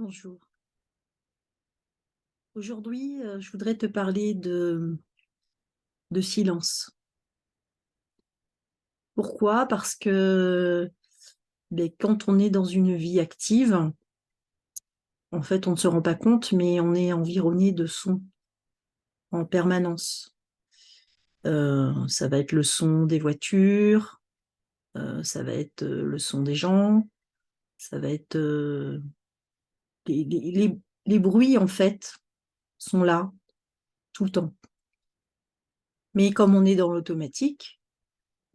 Bonjour. Aujourd'hui, je voudrais te parler de silence. Pourquoi? Parce que, quand on est dans une vie active, en fait, on ne se rend pas compte, mais on est environné de sons en permanence. Ça va être le son des voitures, ça va être, le son des gens, ça va être, les bruits, en fait, sont là, tout le temps. Mais comme on est dans l'automatique,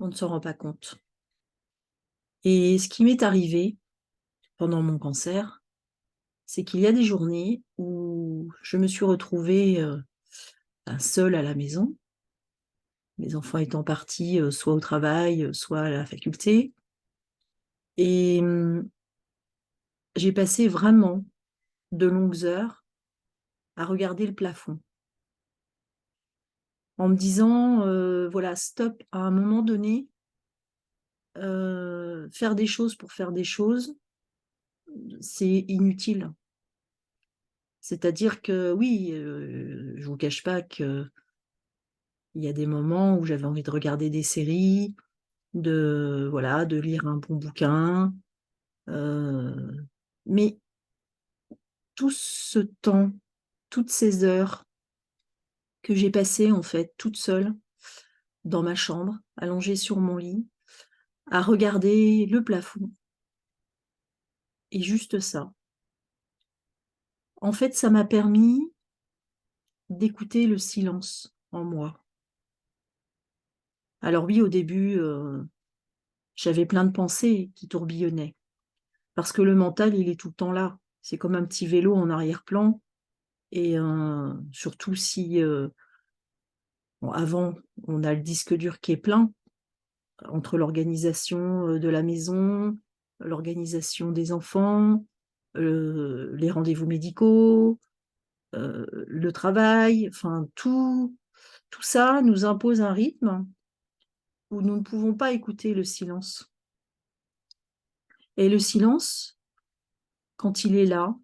on ne s'en rend pas compte. Et ce qui m'est arrivé pendant mon cancer, c'est qu'il y a des journées où je me suis retrouvée, seule à la maison, mes enfants étant partis, soit au travail, soit à la faculté et j'ai passé vraiment de longues heures à regarder le plafond en me disant, voilà stop, à un moment donné, faire des choses pour faire des choses, c'est inutile. C'est-à-dire que oui, je vous cache pas qu'il y a des moments où j'avais envie de regarder des séries, de lire un bon bouquin, heu, mais tout ce temps, toutes ces heures que j'ai passées, en fait, toute seule dans ma chambre, allongée sur mon lit, à regarder le plafond et juste ça. En fait, ça m'a permis d'écouter le silence en moi. Alors oui, au début, j'avais plein de pensées qui tourbillonnaient parce que le mental, il est tout le temps là. C'est comme un petit vélo en arrière-plan et surtout si, bon, avant, on a le disque dur qui est plein, entre l'organisation, de la maison, l'organisation des enfants, les rendez-vous médicaux, le travail, enfin tout ça nous impose un rythme où nous ne pouvons pas écouter le silence. Et le silence, quand il est là,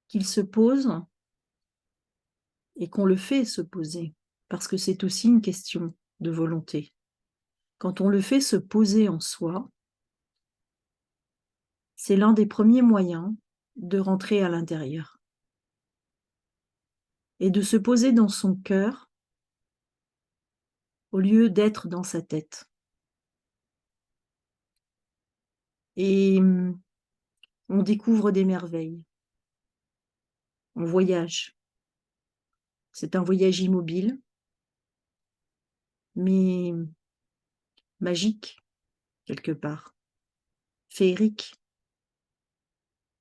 qu'il se pose et qu'on le fait se poser, parce que c'est aussi une question de volonté. Quand on le fait se poser en soi, c'est l'un des premiers moyens de rentrer à l'intérieur et de se poser dans son cœur au lieu d'être dans sa tête. Et on découvre des merveilles, on voyage. C'est un voyage immobile, mais magique quelque part, féerique,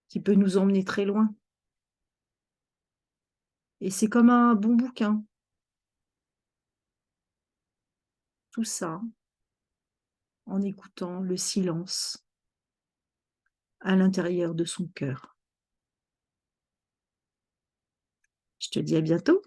qui peut nous emmener très loin. Et c'est comme un bon bouquin, tout ça en écoutant le silence à l'intérieur de son cœur. Je te dis à bientôt.